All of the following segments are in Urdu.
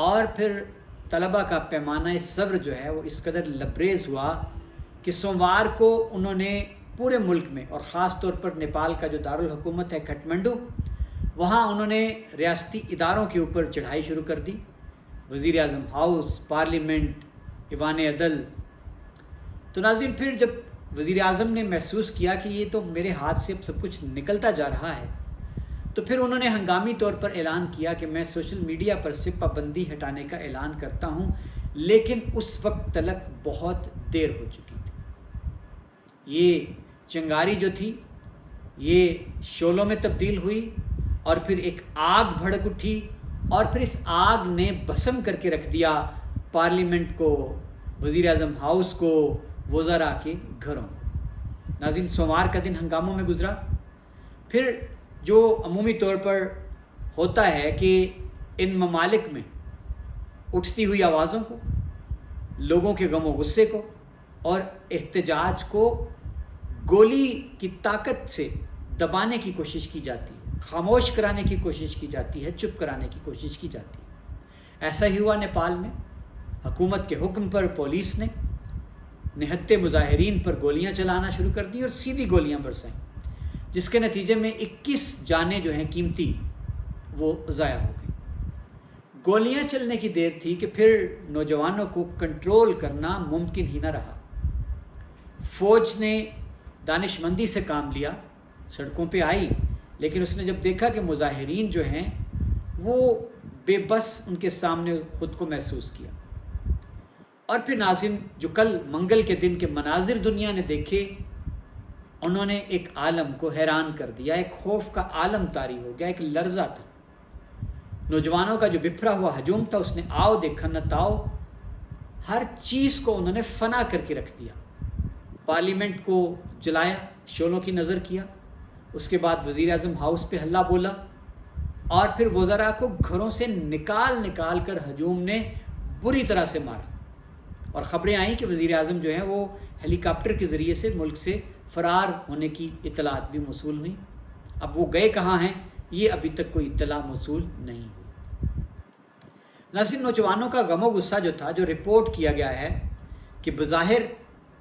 اور پھر طلبہ کا پیمانہ صبر جو ہے وہ اس قدر لبریز ہوا کہ سوموار کو انہوں نے پورے ملک میں اور خاص طور پر نیپال کا جو دارالحکومت ہے کھٹمنڈو، وہاں انہوں نے ریاستی اداروں کے اوپر چڑھائی شروع کر دی، وزیر اعظم ہاؤس، پارلیمنٹ، ایوان عدل۔ تو ناظرین پھر جب وزیر اعظم نے محسوس کیا کہ یہ تو میرے ہاتھ سے اب سب کچھ نکلتا جا رہا ہے، تو پھر انہوں نے ہنگامی طور پر اعلان کیا کہ میں سوشل میڈیا پر سے پابندی ہٹانے کا اعلان کرتا ہوں، لیکن اس وقت تلک بہت دیر ہو چکی تھی۔ یہ چنگاری جو تھی یہ شعلوں میں تبدیل ہوئی اور پھر ایک آگ بھڑک اٹھی اور پھر اس آگ نے بھسم کر کے رکھ دیا پارلیمنٹ کو، وزیر اعظم ہاؤس کو، وزراء کے گھروں کو۔ ناظرین سوموار کا دن ہنگاموں میں گزرا۔ پھر جو عمومی طور پر ہوتا ہے کہ ان ممالک میں اٹھتی ہوئی آوازوں کو، لوگوں کے غم و غصے کو اور احتجاج کو گولی کی طاقت سے دبانے کی کوشش کی جاتی ہے، خاموش کرانے کی کوشش کی جاتی ہے، چپ کرانے کی کوشش کی جاتی ہے۔ ایسا ہی ہوا نیپال میں، حکومت کے حکم پر پولیس نے نہتے مظاہرین پر گولیاں چلانا شروع کر دی اور سیدھی گولیاں برسائیں، جس کے نتیجے میں 21 جانیں جو ہیں قیمتی وہ ضائع ہو گئی۔ گولیاں چلنے کی دیر تھی کہ پھر نوجوانوں کو کنٹرول کرنا ممکن ہی نہ رہا۔ فوج نے دانش مندی سے کام لیا، سڑکوں پہ آئی، لیکن اس نے جب دیکھا کہ مظاہرین جو ہیں وہ بے بس ان کے سامنے خود کو محسوس کیا۔ اور پھر ناظرین جو کل منگل کے دن کے مناظر دنیا نے دیکھے، انہوں نے ایک عالم کو حیران کر دیا، ایک خوف کا عالم طاری ہو گیا، ایک لرزہ تھا۔ نوجوانوں کا جو بپھرا ہوا ہجوم تھا اس نے آؤ دیکھا نہ تاؤ، ہر چیز کو انہوں نے فنا کر کے رکھ دیا۔ پارلیمنٹ کو جلایا، شعلوں کی نظر کیا، اس کے بعد وزیر اعظم ہاؤس پہ ہلہ بولا اور پھر وزراء کو گھروں سے نکال کر ہجوم نے بری طرح سے مارا۔ اور خبریں آئیں کہ وزیر اعظم جو ہیں وہ ہیلی کاپٹر کے ذریعے سے ملک سے فرار ہونے کی اطلاعات بھی موصول ہوئیں۔ اب وہ گئے کہاں ہیں یہ ابھی تک کوئی اطلاع موصول نہیں ہوئی۔ ناظرین نوجوانوں کا غم و غصہ جو تھا، جو رپورٹ کیا گیا ہے کہ بظاہر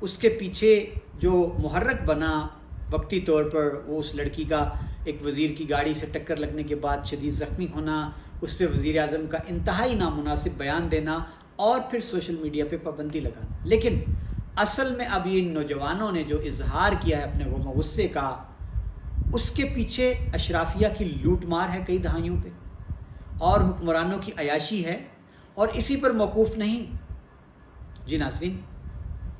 اس کے پیچھے جو محرک بنا وقتی طور پر وہ اس لڑکی کا ایک وزیر کی گاڑی سے ٹکر لگنے کے بعد شدید زخمی ہونا، اس پہ وزیر اعظم کا انتہائی نامناسب بیان دینا اور پھر سوشل میڈیا پہ پابندی لگانا، لیکن اصل میں اب یہ نوجوانوں نے جو اظہار کیا ہے اپنے غم و غصے کا، اس کے پیچھے اشرافیہ کی لوٹ مار ہے کئی دہائیوں پہ، اور حکمرانوں کی عیاشی ہے، اور اسی پر موقوف نہیں۔ جی ناظرین،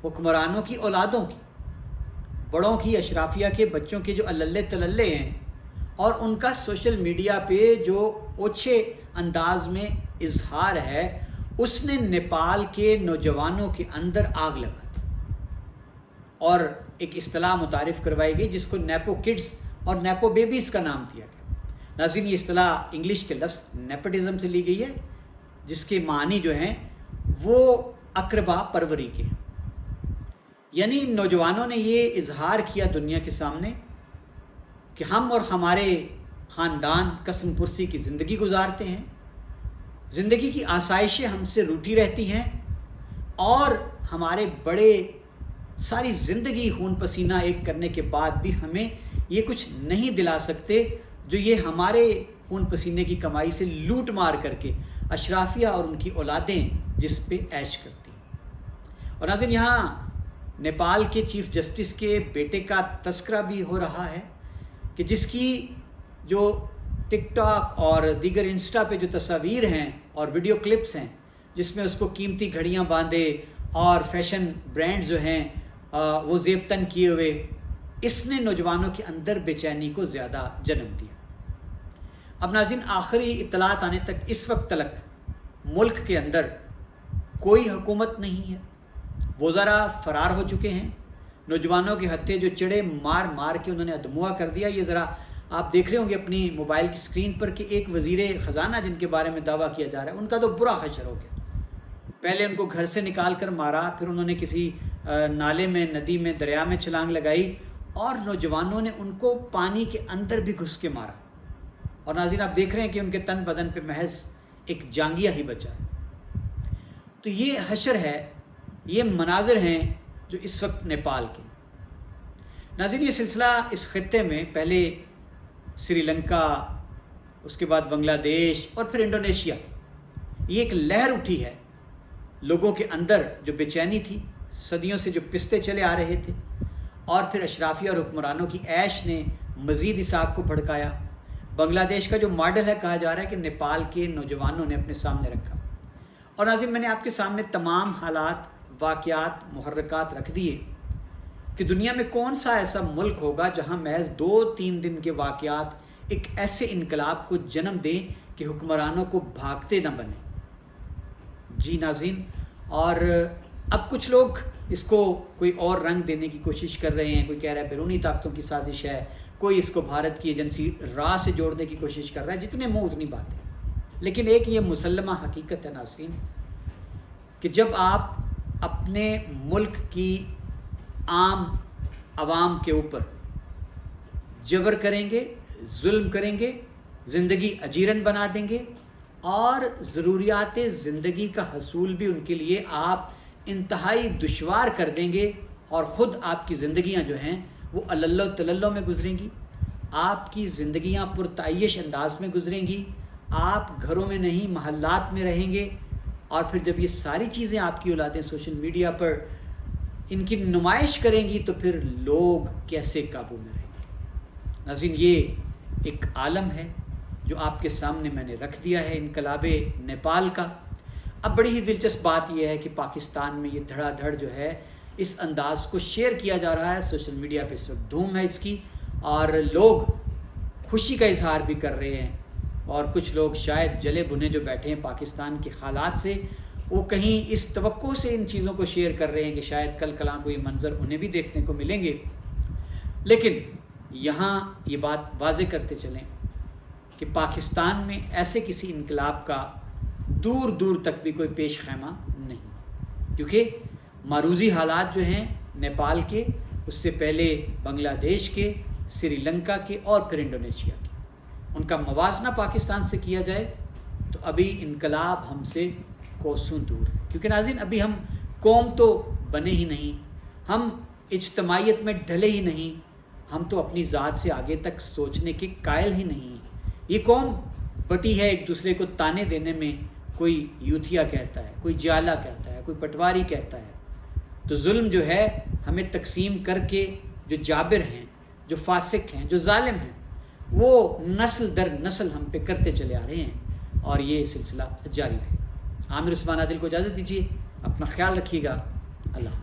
حکمرانوں کی اولادوں کی، بڑوں کی، اشرافیہ کے بچوں کے جو الللے تللے ہیں، اور ان کا سوشل میڈیا پہ جو اوچھے انداز میں اظہار ہے، اس نے نیپال کے نوجوانوں کے اندر آگ لگا دی اور ایک اصطلاح متعارف کروائی گئی جس کو نیپو کڈز اور نیپو بیبیز کا نام دیا گیا۔ ناظرین یہ اصطلاح انگلش کے لفظ نیپوٹزم سے لی گئی ہے، جس کے معنی جو ہیں وہ اقربا پروری کے ہیں۔ یعنی نوجوانوں نے یہ اظہار کیا دنیا کے سامنے کہ ہم اور ہمارے خاندان قسم پرسی کی زندگی گزارتے ہیں، زندگی کی آسائشیں ہم سے روٹھی رہتی ہیں، اور ہمارے بڑے ساری زندگی خون پسینہ ایک کرنے کے بعد بھی ہمیں یہ کچھ نہیں دلا سکتے جو یہ ہمارے خون پسینے کی کمائی سے لوٹ مار کر کے اشرافیہ اور ان کی اولادیں جس پہ عیش کرتی ہیں۔ اور ناظرین یہاں نیپال کے چیف جسٹس کے بیٹے کا تذکرہ بھی ہو رہا ہے کہ جس کی جو ٹک ٹاک اور دیگر انسٹا پہ جو تصاویر ہیں اور ویڈیو کلپس ہیں جس میں اس کو قیمتی گھڑیاں باندھے اور فیشن برانڈ جو ہیں وہ زیب تن کیے ہوئے، اس نے نوجوانوں کے اندر بے چینی کو زیادہ جنم دیا۔ اب ناظرین آخری اطلاعات آنے تک اس وقت تلک ملک کے اندر کوئی حکومت نہیں ہے، وزراء فرار ہو چکے ہیں، نوجوانوں کے ہتھے جو چڑے مار مار کے انہوں نے ادموا کر دیا۔ یہ ذرا آپ دیکھ رہے ہوں گے اپنی موبائل کی اسکرین پر کہ ایک وزیر خزانہ جن کے بارے میں دعویٰ کیا جا رہا ہے ان کا تو برا حشر ہو گیا۔ پہلے ان کو گھر سے نکال کر مارا، پھر انہوں نے کسی نالے میں، ندی میں، دریا میں چھلانگ لگائی، اور نوجوانوں نے ان کو پانی کے اندر بھی گھس کے مارا۔ اور ناظرین آپ دیکھ رہے ہیں کہ ان کے تن بدن پہ محض ایک جانگیہ ہی بچا ہے۔ تو یہ حشر ہے، یہ مناظر ہیں جو اس وقت نیپال کے۔ ناظرین، یہ سلسلہ اس خطے میں پہلے سری لنکا، اس کے بعد بنگلہ دیش اور پھر انڈونیشیا، یہ ایک لہر اٹھی ہے لوگوں کے اندر جو بے چینی تھی، صدیوں سے جو پستے چلے آ رہے تھے، اور پھر اشرافیہ اور حکمرانوں کی عیش نے مزید اس آگ کو بھڑکایا۔ بنگلہ دیش کا جو ماڈل ہے، کہا جا رہا ہے کہ نیپال کے نوجوانوں نے اپنے سامنے رکھا۔ اور ناظرین، میں نے آپ کے سامنے تمام حالات، واقعات، محرکات رکھ دیے کہ دنیا میں کون سا ایسا ملک ہوگا جہاں محض 2-3 دن کے واقعات ایک ایسے انقلاب کو جنم دیں کہ حکمرانوں کو بھاگتے نہ بنے۔ جی ناظرین، اور اب کچھ لوگ اس کو کوئی اور رنگ دینے کی کوشش کر رہے ہیں، کوئی کہہ رہا ہے بیرونی طاقتوں کی سازش ہے، کوئی اس کو بھارت کی ایجنسی راہ سے جوڑنے کی کوشش کر رہا ہے، جتنے منہ اتنی باتیں۔ لیکن ایک یہ مسلمہ حقیقت ہے ناظرین کہ جب آپ اپنے ملک کی عام عوام کے اوپر جبر کریں گے، ظلم کریں گے، زندگی اجیرن بنا دیں گے، اور ضروریات زندگی کا حصول بھی ان کے لیے آپ انتہائی دشوار کر دیں گے، اور خود آپ کی زندگیاں جو ہیں وہ اللہ تللو میں گزریں گی، آپ کی زندگیاں پرتعیش انداز میں گزریں گی، آپ گھروں میں نہیں محلات میں رہیں گے، اور پھر جب یہ ساری چیزیں آپ کی اولادیں سوشل میڈیا پر ان کی نمائش کریں گی تو پھر لوگ کیسے قابو میں رہیں گے۔ ناظرین، یہ ایک عالم ہے جو آپ کے سامنے میں نے رکھ دیا ہے انقلاب نیپال کا۔ اب بڑی ہی دلچسپ بات یہ ہے کہ پاکستان میں یہ دھڑا دھڑ جو ہے اس انداز کو شیئر کیا جا رہا ہے، سوشل میڈیا پہ اس وقت دھوم ہے اس کی، اور لوگ خوشی کا اظہار بھی کر رہے ہیں، اور کچھ لوگ شاید جلے بھنے جو بیٹھے ہیں پاکستان کے حالات سے، وہ کہیں اس توقع سے ان چیزوں کو شیئر کر رہے ہیں کہ شاید کل کلاں کوئی منظر انہیں بھی دیکھنے کو ملیں گے۔ لیکن یہاں یہ بات واضح کرتے چلیں کہ پاکستان میں ایسے کسی انقلاب کا دور دور تک بھی کوئی پیش خیمہ نہیں، کیونکہ معروضی حالات جو ہیں نیپال کے، اس سے پہلے بنگلہ دیش کے، سری لنکا کے، اور پھر انڈونیشیا کے، ان کا موازنہ پاکستان سے کیا جائے تو ابھی انقلاب ہم سے کوسوں دور ہے۔ کیونکہ ناظرین، ابھی ہم قوم تو بنے ہی نہیں، ہم اجتماعیت میں ڈھلے ہی نہیں، ہم تو اپنی ذات سے آگے تک سوچنے کے قائل ہی نہیں ہیں۔ یہ قوم بٹی ہے ایک دوسرے کو تانے دینے میں، کوئی یوتھیا کہتا ہے، کوئی جالا کہتا ہے، کوئی پٹواری کہتا ہے۔ تو ظلم جو ہے ہمیں تقسیم کر کے جو جابر ہیں، جو فاسق ہیں، جو ظالم ہیں، وہ نسل در نسل ہم پہ کرتے چلے آ رہے ہیں، اور یہ سلسلہ جاری رہے۔ عامر عثمان عادل کو اجازت دیجیے، اپنا خیال رکھیے گا، اللہ حافظ۔